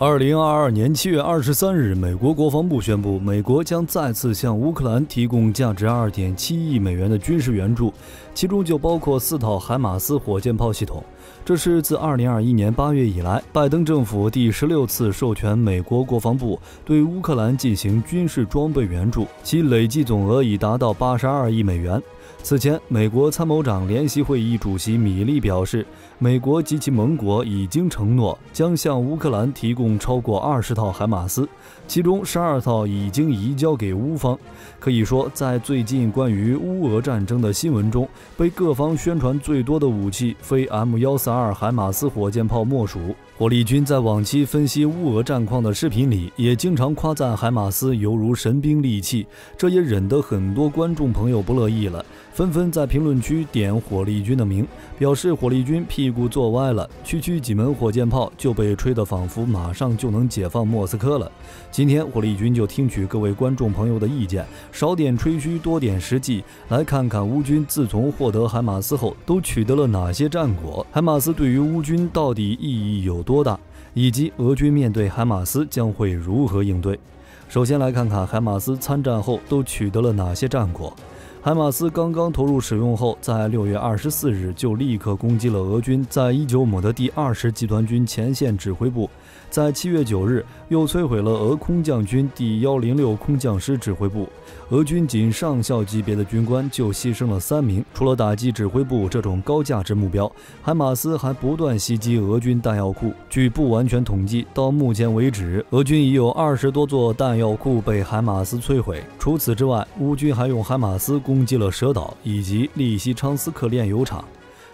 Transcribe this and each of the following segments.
2022年7月23日，美国国防部宣布，美国将再次向乌克兰提供价值2.7亿美元的军事援助，其中就包括4套海马斯火箭炮系统。这是自2021年8月以来，拜登政府第16次授权美国国防部对乌克兰进行军事装备援助，其累计总额已达到82亿美元。此前，美国参谋长联席会议主席米利表示，美国及其盟国已经承诺将向乌克兰提供超过20套海马斯，其中12套已经移交给乌方。可以说，在最近关于乌俄战争的新闻中，被各方宣传最多的武器非 M142 海马斯火箭炮莫属。火力军在往期分析乌俄战况的视频里，也经常夸赞海马斯犹如神兵利器，这也惹得很多观众朋友不乐意了，纷纷在评论区点火力军的名，表示火力军屁股坐歪了，区几门火箭炮就被吹得仿佛马上就能解放莫斯科了。今天火力军就听取各位观众朋友的意见，少点吹嘘，多点实际，来看看乌军自从获得海马斯后都取得了哪些战果，海马斯对于乌军到底意义有多大，以及俄军面对海马斯将会如何应对。首先来看看海马斯参战后都取得了哪些战果。海马斯刚刚投入使用后，在6月24日就立刻攻击了俄军在伊久姆的第20集团军前线指挥部，在7月9日又摧毁了俄空降军第106空降师指挥部。俄军仅上校级别的军官就牺牲了3名。除了打击指挥部这种高价值目标，海马斯还不断袭击俄军弹药库。据不完全统计，到目前为止，俄军已有20多座弹药库被海马斯摧毁。除此之外，乌军还用海马斯攻击了蛇岛以及利西昌斯克炼油厂。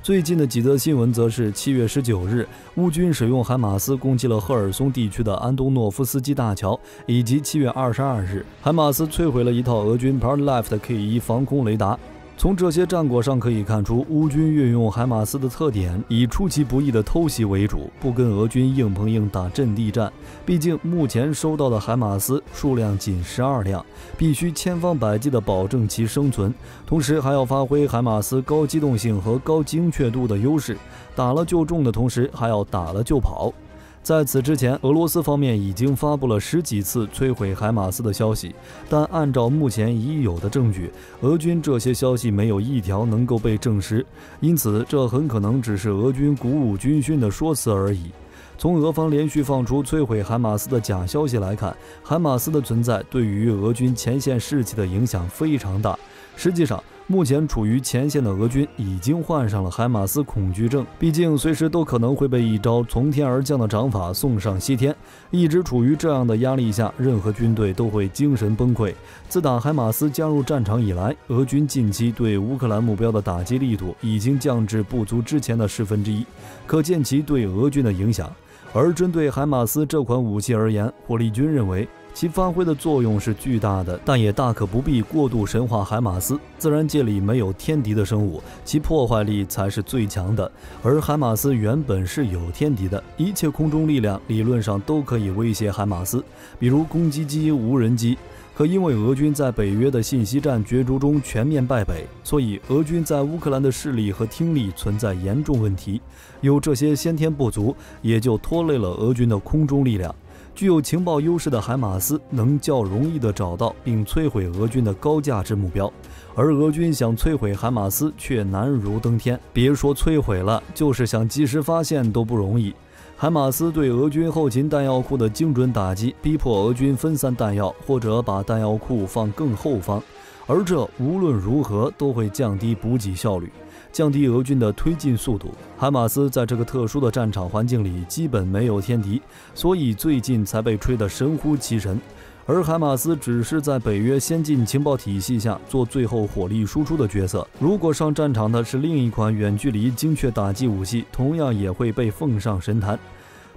最近的几则新闻则是7月19日，乌军使用海马斯攻击了赫尔松地区的安东诺夫斯基大桥，以及7月22日，海马斯摧毁了一套俄军 Parlife 的 K1 防空雷达。从这些战果上可以看出，乌军运用海马斯的特点，以出其不意的偷袭为主，不跟俄军硬碰硬打阵地战。毕竟目前收到的海马斯数量仅12辆，必须千方百计地保证其生存，同时还要发挥海马斯高机动性和高精确度的优势，打了就中的同时还要打了就跑。在此之前，俄罗斯方面已经发布了10几次摧毁海马斯的消息，但按照目前已有的证据，俄军这些消息没有一条能够被证实，因此这很可能只是俄军鼓舞军心的说辞而已。从俄方连续放出摧毁海马斯的假消息来看，海马斯的存在对于俄军前线士气的影响非常大。实际上，目前处于前线的俄军已经患上了海马斯恐惧症，毕竟随时都可能会被一招从天而降的掌法送上西天。一直处于这样的压力下，任何军队都会精神崩溃。自打海马斯加入战场以来，俄军近期对乌克兰目标的打击力度已经降至不足之前的1/10，可见其对俄军的影响。而针对海马斯这款武器而言，火力军认为其发挥的作用是巨大的，但也大可不必过度神化海马斯。自然界里没有天敌的生物，其破坏力才是最强的。而海马斯原本是有天敌的，一切空中力量理论上都可以威胁海马斯，比如攻击机、无人机。可因为俄军在北约的信息战角逐中全面败北，所以俄军在乌克兰的视力和听力存在严重问题。有这些先天不足，也就拖累了俄军的空中力量。具有情报优势的海马斯能较容易地找到并摧毁俄军的高价值目标，而俄军想摧毁海马斯却难如登天，别说摧毁了，就是想及时发现都不容易。海马斯对俄军后勤弹药库的精准打击，逼迫俄军分散弹药，或者把弹药库放更后方，而这无论如何都会降低补给效率，降低俄军的推进速度。海马斯在这个特殊的战场环境里基本没有天敌，所以最近才被吹得神乎其神。而海马斯只是在北约先进情报体系下做最后火力输出的角色，如果上战场的是另一款远距离精确打击武器，同样也会被奉上神坛。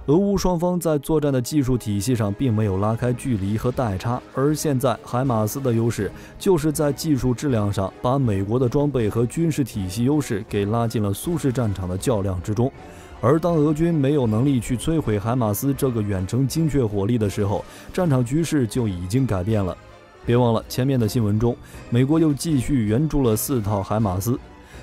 俄乌双方在作战的技术体系上并没有拉开距离和代差，而现在海马斯的优势就是在技术质量上把美国的装备和军事体系优势给拉进了苏式战场的较量之中。而当俄军没有能力去摧毁海马斯这个远程精确火力的时候，战场局势就已经改变了。别忘了前面的新闻中，美国又继续援助了4套海马斯。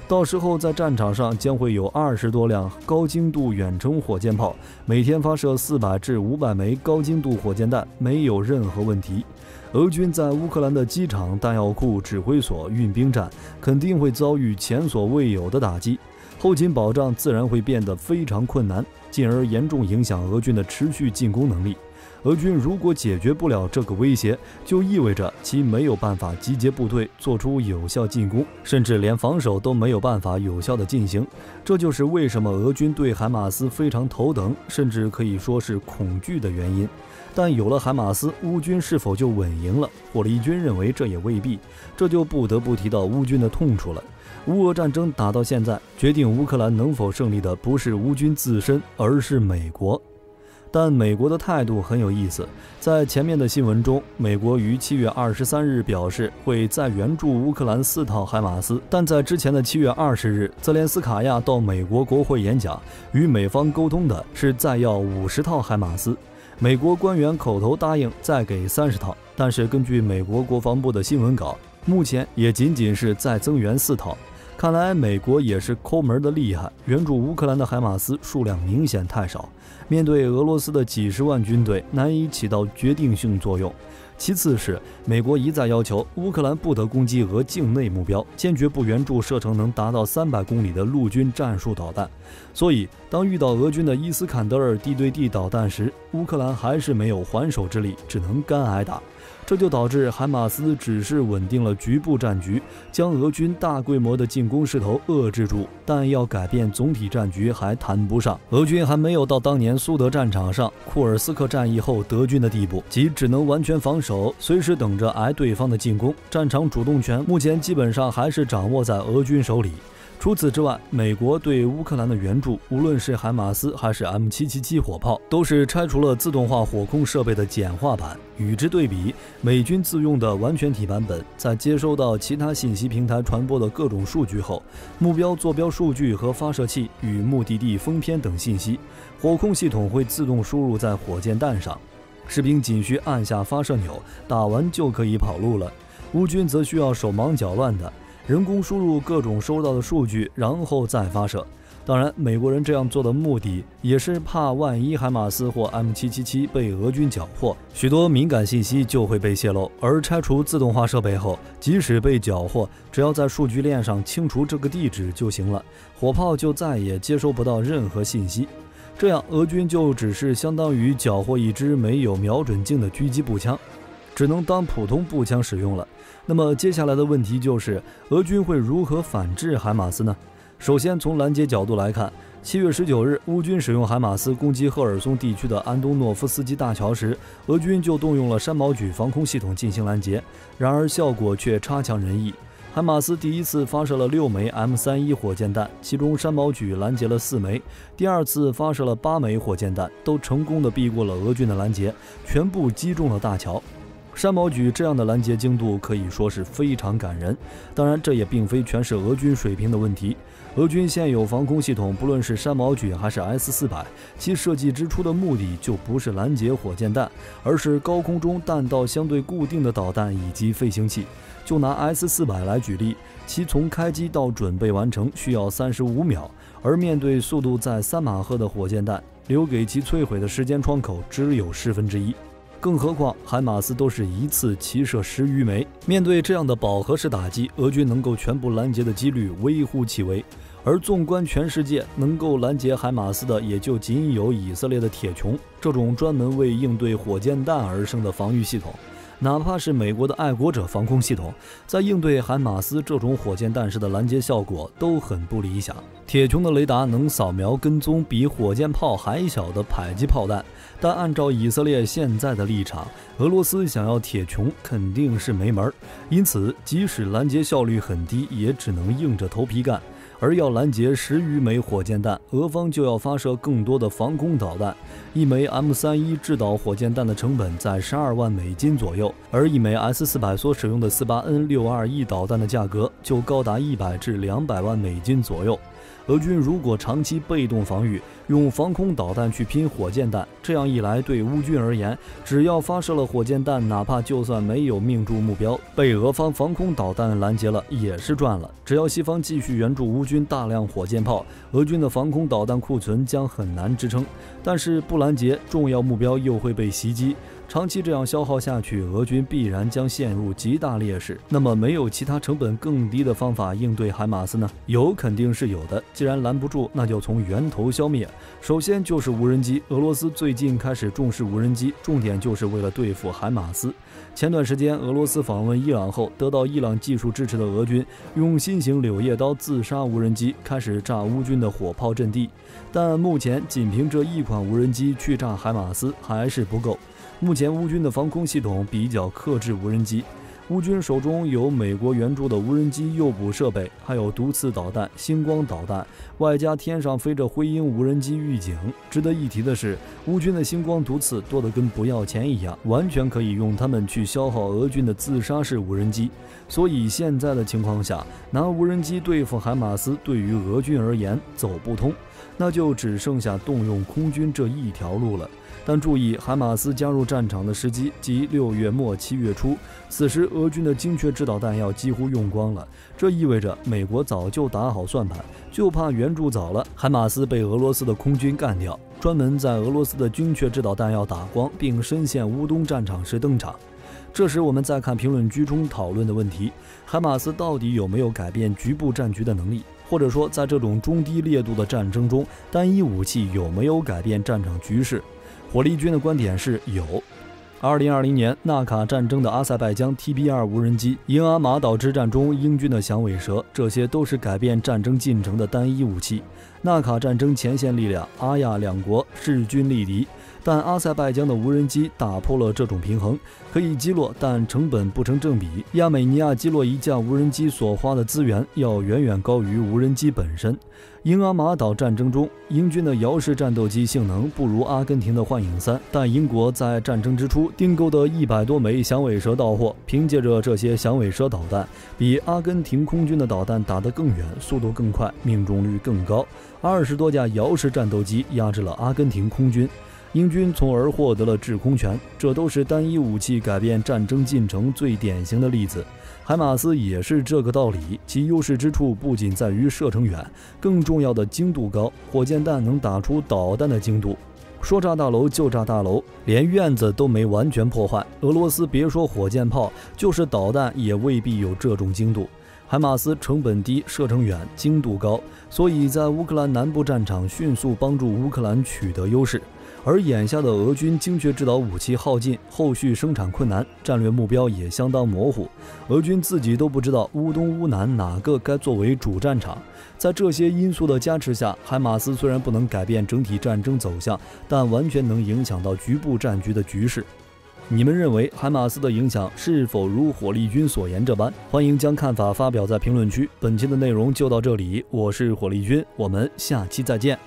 到时候在战场上将会有20多辆高精度远程火箭炮，每天发射400至500枚高精度火箭弹，没有任何问题。俄军在乌克兰的机场、弹药库、指挥所、运兵站肯定会遭遇前所未有的打击，后勤保障自然会变得非常困难，进而严重影响俄军的持续进攻能力。俄军如果解决不了这个威胁，就意味着其没有办法集结部队做出有效进攻，甚至连防守都没有办法有效的进行。这就是为什么俄军对海马斯非常头疼，甚至可以说是恐惧的原因。但有了海马斯，乌军是否就稳赢了？霍利军认为这也未必，这就不得不提到乌军的痛处了。乌俄战争打到现在，决定乌克兰能否胜利的不是乌军自身，而是美国。但美国的态度很有意思，在前面的新闻中，美国于7月23日表示会再援助乌克兰4套海马斯，但在之前的7月20日，泽连斯卡娅到美国国会演讲，与美方沟通的是再要50套海马斯。美国官员口头答应再给30套，但是根据美国国防部的新闻稿，目前也仅仅是再增援4套。看来美国也是抠门的厉害，援助乌克兰的海马斯数量明显太少，面对俄罗斯的几十万军队，难以起到决定性作用。其次是美国一再要求乌克兰不得攻击俄境内目标，坚决不援助射程能达到300公里的陆军战术导弹。所以当遇到俄军的伊斯坎德尔地对地导弹时，乌克兰还是没有还手之力，只能干挨打。这就导致海马斯只是稳定了局部战局，将俄军大规模的进攻势头遏制住，但要改变总体战局还谈不上。俄军还没有到当年苏德战场上库尔斯克战役后德军的地步，即只能完全防守，随时等着挨对方的进攻。战场主动权目前基本上还是掌握在俄军手里。除此之外，美国对乌克兰的援助，无论是海马斯还是 M777 火炮，都是拆除了自动化火控设备的简化版。与之对比，美军自用的完全体版本，在接收到其他信息平台传播的各种数据后，目标坐标数据和发射器与目的地风偏等信息，火控系统会自动输入在火箭弹上，士兵仅需按下发射钮，打完就可以跑路了。乌军则需要手忙脚乱的人工输入各种收到的数据，然后再发射。当然，美国人这样做的目的也是怕万一海马斯或 M777 被俄军缴获，许多敏感信息就会被泄露。而拆除自动化设备后，即使被缴获，只要在数据链上清除这个地址就行了，火炮就再也接收不到任何信息。这样，俄军就只是相当于缴获一支没有瞄准镜的狙击步枪，只能当普通步枪使用了。那么接下来的问题就是，俄军会如何反制海马斯呢？首先从拦截角度来看，7月19日，乌军使用海马斯攻击赫尔松地区的安东诺夫斯基大桥时，俄军就动用了山毛榉防空系统进行拦截，然而效果却差强人意。海马斯第一次发射了6枚 M31 火箭弹，其中山毛榉拦截了4枚，第二次发射了8枚火箭弹，都成功地避过了俄军的拦截，全部击中了大桥。山毛榉这样的拦截精度可以说是非常感人，当然这也并非全是俄军水平的问题。俄军现有防空系统，不论是山毛榉还是 S400， 其设计之初的目的就不是拦截火箭弹，而是高空中弹道相对固定的导弹以及飞行器。就拿 S400 来举例，其从开机到准备完成需要35秒，而面对速度在3马赫的火箭弹，留给其摧毁的时间窗口只有1/10。更何况海马斯都是一次齐射10余枚，面对这样的饱和式打击，俄军能够全部拦截的几率微乎其微。而纵观全世界，能够拦截海马斯的也就仅有以色列的铁穹这种专门为应对火箭弹而生的防御系统。哪怕是美国的爱国者防空系统，在应对海马斯这种火箭弹时的拦截效果都很不理想。铁穹的雷达能扫描跟踪比火箭炮还小的迫击炮弹，但按照以色列现在的立场，俄罗斯想要铁穹肯定是没门，因此即使拦截效率很低，也只能硬着头皮干。而要拦截10余枚火箭弹，俄方就要发射更多的防空导弹。一枚 M31 制导火箭弹的成本在12万美金左右，而一枚 S400 所使用的 48N621 导弹的价格就高达100至200万美金左右。俄军如果长期被动防御，用防空导弹去拼火箭弹，这样一来，对乌军而言，只要发射了火箭弹，哪怕就算没有命中目标，被俄方防空导弹拦截了，也是赚了。只要西方继续援助乌军大量火箭炮，俄军的防空导弹库存将很难支撑。但是不拦截，重要目标又会被袭击。长期这样消耗下去，俄军必然将陷入极大劣势。那么，没有其他成本更低的方法应对海马斯呢？有，肯定是有的。既然拦不住，那就从源头消灭。首先就是无人机。俄罗斯最近开始重视无人机，重点就是为了对付海马斯。前段时间，俄罗斯访问伊朗后，得到伊朗技术支持的俄军用新型柳叶刀自杀无人机，开始炸乌军的火炮阵地。但目前仅凭这一款无人机去炸海马斯还是不够。目前乌军的防空系统比较克制无人机，乌军手中有美国援助的无人机诱捕设备，还有毒刺导弹、星光导弹，外加天上飞着灰鹰无人机预警。值得一提的是，乌军的星光毒刺多得跟不要钱一样，完全可以用它们去消耗俄军的自杀式无人机。所以现在的情况下，拿无人机对付海马斯对于俄军而言走不通，那就只剩下动用空军这一条路了。但注意，海马斯加入战场的时机即6月末7月初，此时俄军的精确制导弹药几乎用光了，这意味着美国早就打好算盘，就怕援助早了，海马斯被俄罗斯的空军干掉，专门在俄罗斯的精确制导弹药打光，并深陷乌东战场时登场。这时我们再看评论区中讨论的问题，海马斯到底有没有改变局部战局的能力？或者说，在这种中低烈度的战争中，单一武器有没有改变战场局势？火力军的观点是有。2020年纳卡战争的阿塞拜疆 TB2 无人机，英阿马岛之战中英军的响尾蛇，这些都是改变战争进程的单一武器。纳卡战争前线力量，阿亚两国势均力敌，但阿塞拜疆的无人机打破了这种平衡，可以击落，但成本不成正比。亚美尼亚击落一架无人机所花的资源要远远高于无人机本身。英阿马岛战争中，英军的摇式战斗机性能不如阿根廷的幻影3，但英国在战争之初订购的100多枚响尾蛇到货，凭借着这些响尾蛇导弹，比阿根廷空军的导弹打得更远，速度更快，命中率更高。20多架摇式战斗机压制了阿根廷空军，英军从而获得了制空权。这都是单一武器改变战争进程最典型的例子。海马斯也是这个道理，其优势之处不仅在于射程远，更重要的精度高，火箭弹能打出导弹的精度。说炸大楼就炸大楼，连院子都没完全破坏。俄罗斯别说火箭炮，就是导弹也未必有这种精度。海马斯成本低、射程远、精度高，所以在乌克兰南部战场迅速帮助乌克兰取得优势。而眼下的俄军精确制导武器耗尽，后续生产困难，战略目标也相当模糊。俄军自己都不知道乌东乌南哪个该作为主战场。在这些因素的加持下，海马斯虽然不能改变整体战争走向，但完全能影响到局部战局的局势。你们认为海马斯的影响是否如火力军所言这般？欢迎将看法发表在评论区。本期的内容就到这里，我是火力军，我们下期再见。